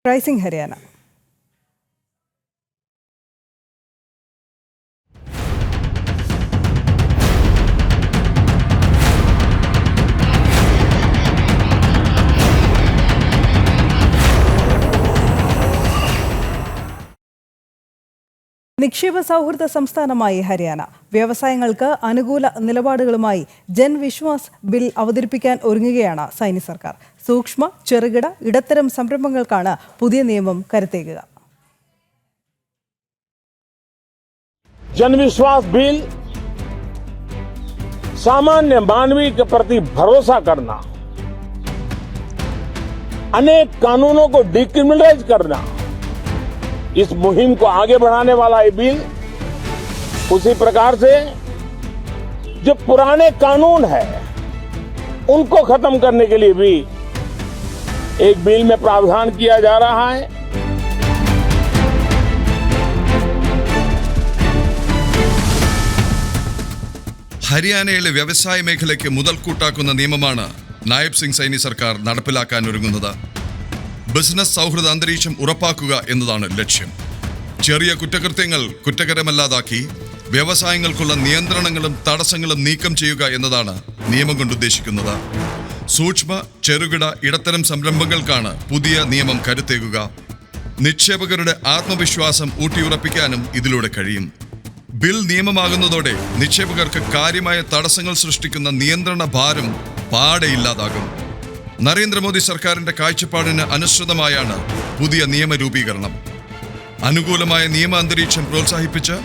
Pricing Haryana. നിക്ഷേപ സൗഹൃദ സംസ്ഥാനമായി ഹരിയാന. വ്യവസായങ്ങൾക്ക് അനുകൂല നിലപാടുകളുമായി ജൻ വിശ്വാസ് ബിൽ അവതരിപ്പിക്കാൻ ഒരുങ്ങുകയാണ് സൈനി സർക്കാർ. സൂക്ഷ്മ, ചെറുകിട, ഇടത്തരം സംരംഭങ്ങൾക്കാണ് പുതിയ നിയമം കരുത്തേകുക. जनविश्वास बिल सामान्य मानवी के प्रति भरोसा करना, अनेक कानूनों को डिक्रिमिनलाइज करना, इस मुहिम को आगे बढ़ाने वाला ये बिल उसी प्रकार से जो पुराने कानून है उनको खत्म करने के लिए भी एक बिल में प्रावधान किया जा रहा है. ഹരിയാനയിലെ വ്യവസായ മേഖലയ്ക്ക് മുതൽക്കൂട്ടാക്കുന്ന നിയമമാണ് നായബ് സിംഗ് സൈനി സർക്കാർ നടപ്പിലാക്കാൻ ഒരുങ്ങുന്നത്. ബിസിനസ് സൗഹൃദ അന്തരീക്ഷം ഉറപ്പാക്കുക എന്നതാണ് ലക്ഷ്യം. ചെറിയ കുറ്റകൃത്യങ്ങൾ കുറ്റകരമല്ലാതാക്കി വ്യവസായങ്ങൾക്കുള്ള നിയന്ത്രണങ്ങളും തടസ്സങ്ങളും നീക്കം ചെയ്യുക എന്നതാണ് നിയമം കൊണ്ട് ഉദ്ദേശിക്കുന്നത്. സൂക്ഷ്മ, ചെറുകിട, ഇടത്തരം സംരംഭങ്ങൾക്കാണ് പുതിയ നിയമം കരുത്തേകുക. നിക്ഷേപകരുടെ ആത്മവിശ്വാസം ഊട്ടിയുറപ്പിക്കാനും ഇതിലൂടെ കഴിയും. ബിൽ നിയമമാകുന്നതോടെ നിക്ഷേപകർക്ക് കാര്യമായ തടസ്സങ്ങൾ സൃഷ്ടിക്കുന്ന നിയന്ത്രണ ഭാരം പാടെ ഇല്ലാതാകും. നരേന്ദ്രമോദി സർക്കാരിന്റെ കാഴ്ചപ്പാടിന് അനുസൃതമായാണ് പുതിയ നിയമരൂപീകരണം. അനുകൂലമായ നിയമ അന്തരീക്ഷം പ്രോത്സാഹിപ്പിച്ച്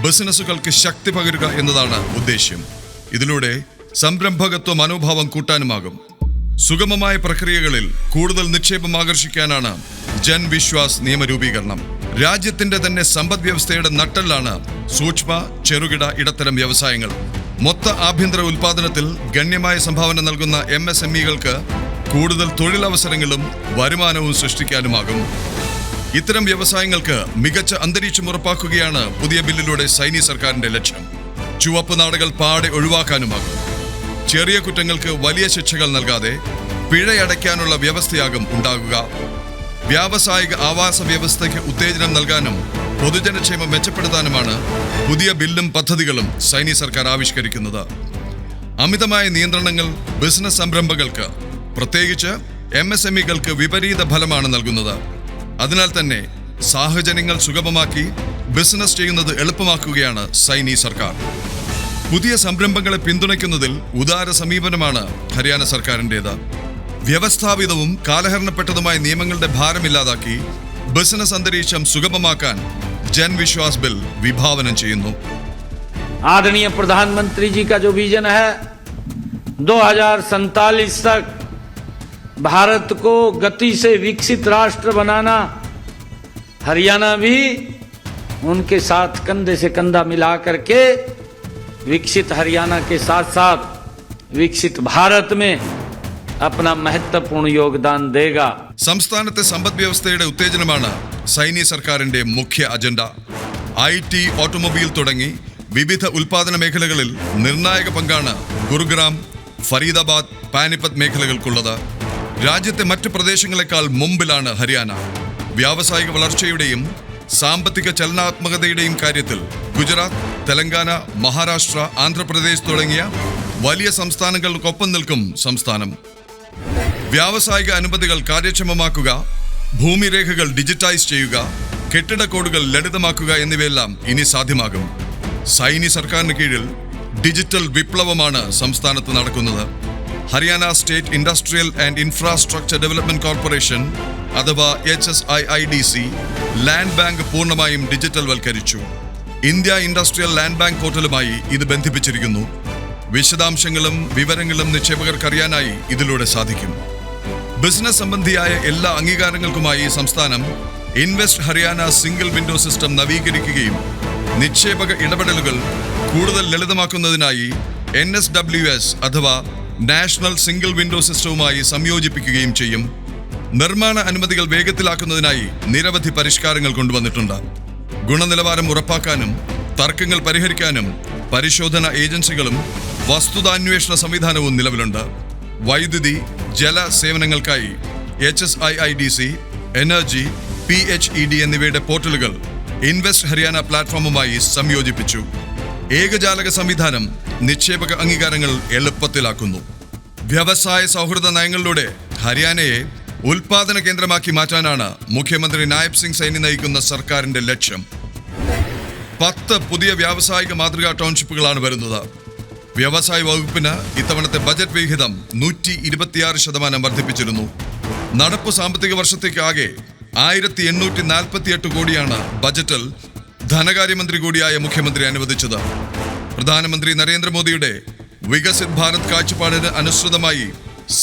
ബിസിനസ്സുകൾക്ക് ശക്തി പകരുക എന്നതാണ് ഉദ്ദേശ്യം. ഇതിലൂടെ സംരംഭകത്വ മനോഭാവം കൂട്ടാനുമാകും. സുഗമമായ പ്രക്രിയകളിൽ കൂടുതൽ നിക്ഷേപം ആകർഷിക്കാനാണ് ജൻ വിശ്വാസ് നിയമരൂപീകരണം. രാജ്യത്തിന്റെ തന്നെ സമ്പദ് വ്യവസ്ഥയുടെ നട്ടെല്ലാണ് സൂക്ഷ്മ, ചെറുകിട, ഇടത്തരം വ്യവസായങ്ങൾ. മൊത്ത ആഭ്യന്തര ഉൽപാദനത്തിൽ ഗണ്യമായ സംഭാവന നൽകുന്ന MSMEകൾക്ക് കൂടുതൽ തൊഴിലവസരങ്ങളും വരുമാനവും സൃഷ്ടിക്കാനുമാകും. ഇത്തരം വ്യവസായങ്ങൾക്ക് മികച്ച അന്തരീക്ഷം ഉറപ്പാക്കുകയാണ് പുതിയ ബില്ലിലൂടെ സൈനി സർക്കാരിന്റെ ലക്ഷ്യം. ചുവപ്പ് നാടകൾ പാടെ ഒഴിവാക്കാനുമാകും. ചെറിയ കുറ്റങ്ങൾക്ക് വലിയ ശിക്ഷകൾ നൽകാതെ പിഴയടയ്ക്കാനുള്ള വ്യവസ്ഥയാകും ഉണ്ടാകുക. വ്യാവസായിക ആവാസ വ്യവസ്ഥയ്ക്ക് ഉത്തേജനം നൽകാനും പൊതുജനക്ഷേമം മെച്ചപ്പെടുത്താനുമാണ് പുതിയ ബില്ലും പദ്ധതികളും സൈനി സർക്കാർ ആവിഷ്കരിക്കുന്നത്. അമിതമായ നിയന്ത്രണങ്ങൾ ബിസിനസ് സംരംഭങ്ങൾക്ക്, പ്രത്യേകിച്ച് MSMEകൾക്ക് വിപരീത ഫലമാണ് നൽകുന്നത്. അതിനാൽ തന്നെ സാഹചര്യങ്ങൾ സുഗമമാക്കി ബിസിനസ് ചെയ്യുന്നത് എളുപ്പമാക്കുകയാണ് സൈനി സർക്കാർ. പുതിയ സംരംഭങ്ങളെ പിന്തുണയ്ക്കുന്നതിൽ ഉദാര സമീപനമാണ് ഹരിയാന സർക്കാരിൻ്റേത്. വ്യവസ്ഥാപിതവും കാലഹരണപ്പെട്ടതുമായ നിയമങ്ങളുടെ ഭാരമില്ലാതാക്കി ബിസിനസ് അന്തരീക്ഷം സുഗമമാക്കാൻ ജൻ വിശ്വാസ് ബിൽ വിഭാവനം ചെയ്യുന്നു. आदरणीय प्रधानमंत्री जी का जो विजन है 2047 तक भारत को गति से विकसित राष्ट्र बनाना, हरियाणा भी उनके साथ कंधे से कंधा मिला करके विकसित हरियाणा के साथ साथ विकसित भारत में अपना महत्वपूर्ण योगदान देगा. സംസ്ഥാനത്തെ സമ്പദ് വ്യവസ്ഥയുടെ ഉത്തേജനമാണ് സൈനി സർക്കാരിന്റെ മുഖ്യ അജണ്ട. IT, ഓട്ടോമൊബൈൽ തുടങ്ങി വിവിധ ഉൽപാദന മേഖലകളിൽ നിർണായക പങ്കാണ് ഗുരുഗ്രാം, ഫരീദാബാദ്, പാനിപ്പത്ത് മേഖലകൾക്കുള്ളത്. രാജ്യത്തെ മറ്റു പ്രദേശങ്ങളെക്കാൾ മുമ്പിലാണ് ഹരിയാന. വ്യാവസായിക വളർച്ചയുടെയും സാമ്പത്തിക ചലനാത്മകതയുടെയും കാര്യത്തിൽ ഗുജറാത്ത്, തെലങ്കാന, മഹാരാഷ്ട്ര, ആന്ധ്രാപ്രദേശ് തുടങ്ങിയ വലിയ സംസ്ഥാനങ്ങൾക്കൊപ്പം നിൽക്കും സംസ്ഥാനം. വ്യാവസായിക അനുമതികൾ കാര്യക്ഷമമാക്കുക, ഭൂമിരേഖകൾ ഡിജിറ്റൈസ് ചെയ്യുക, കെട്ടിട കോഡുകൾ ലളിതമാക്കുക എന്നിവയെല്ലാം ഇനി സാധ്യമാകും. സൈനി സർക്കാരിന് കീഴിൽ ഡിജിറ്റൽ വിപ്ലവമാണ് സംസ്ഥാനത്ത് നടക്കുന്നത്. Haryana state industrial and infrastructure development corporation അഥവാ HSIIDC ലാൻഡ് ബാങ്ക് പൂർണ്ണമായും ഡിജിറ്റൽ വൽക്കരിച്ചു. ഇന്ത്യ ഇൻഡസ്ട്രിയൽ ലാൻഡ് ബാങ്ക് പോർട്ടലുമായി ഇത് ബന്ധിപ്പിച്ചിരിക്കുന്നു. വിശദാംശങ്ങളും വിവരങ്ങളും നിക്ഷേപകർക്ക് അറിയാനായി ഇതിലൂടെ സാധിക്കും. ബിസിനസ് സംബന്ധിയായ എല്ലാ അംഗീകാരങ്ങൾക്കുമായി സംസ്ഥാനം invest Haryana single window system നവീകരിക്കുകയും നിക്ഷേപക ഇടപെടലുകൾ കൂടുതൽ ലളിതമാക്കുന്നതിനായി NSWS അഥവാ നാഷണൽ സിംഗിൾ വിൻഡോ സിസ്റ്റവുമായി സംയോജിപ്പിക്കുകയും ചെയ്യും. നിർമ്മാണ അനുമതികൾ വേഗത്തിലാക്കുന്നതിനായി നിരവധി പരിഷ്കാരങ്ങൾ കൊണ്ടുവന്നിട്ടുണ്ട്. ഗുണനിലവാരം ഉറപ്പാക്കാനും തർക്കങ്ങൾ പരിഹരിക്കാനും പരിശോധന ഏജൻസികളും വസ്തുതാന്വേഷണ സംവിധാനവും നിലവിലുണ്ട്. വൈദ്യുതി, ജല സേവനങ്ങൾക്കായി HSIIDC എനർജി, PHED എന്നിവയുടെ പോർട്ടലുകൾ ഇൻവെസ്റ്റ് ഹരിയാന പ്ലാറ്റ്ഫോമുമായി സംയോജിപ്പിച്ചു. ഏകജാലക സംവിധാനം നിക്ഷേപക അംഗീകാരങ്ങൾ എളുപ്പത്തിലാക്കുന്നു. വ്യവസായ സൗഹൃദ നയങ്ങളിലൂടെ ഹരിയാനയെ ഉൽപാദന കേന്ദ്രമാക്കി മാറ്റാനാണ് മുഖ്യമന്ത്രി നായബ് സിംഗ് സൈനി നയിക്കുന്ന സർക്കാരിന്റെ ലക്ഷ്യം. 10 പുതിയ വ്യാവസായിക മാതൃകാ ടൗൺഷിപ്പുകളാണ് വരുന്നത്. വ്യവസായ വകുപ്പിന് ഇത്തവണത്തെ ബജറ്റ് വിഹിതം 126% വർദ്ധിപ്പിച്ചിരുന്നു. നടപ്പു സാമ്പത്തിക വർഷത്തേക്കാകെ 1848 കോടിയാണ് ബജറ്റിൽ ധനകാര്യമന്ത്രി കൂടിയായ മുഖ്യമന്ത്രി അനുവദിച്ചത്. പ്രധാനമന്ത്രി നരേന്ദ്രമോദിയുടെ വികസിത് ഭാരത് കാഴ്ചപ്പാടിന് അനുസൃതമായി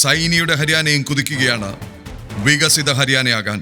സൈനിയുടെ ഹരിയാനയും കുതിക്കുകയാണ് വികസിത ഹരിയാനയാകാൻ.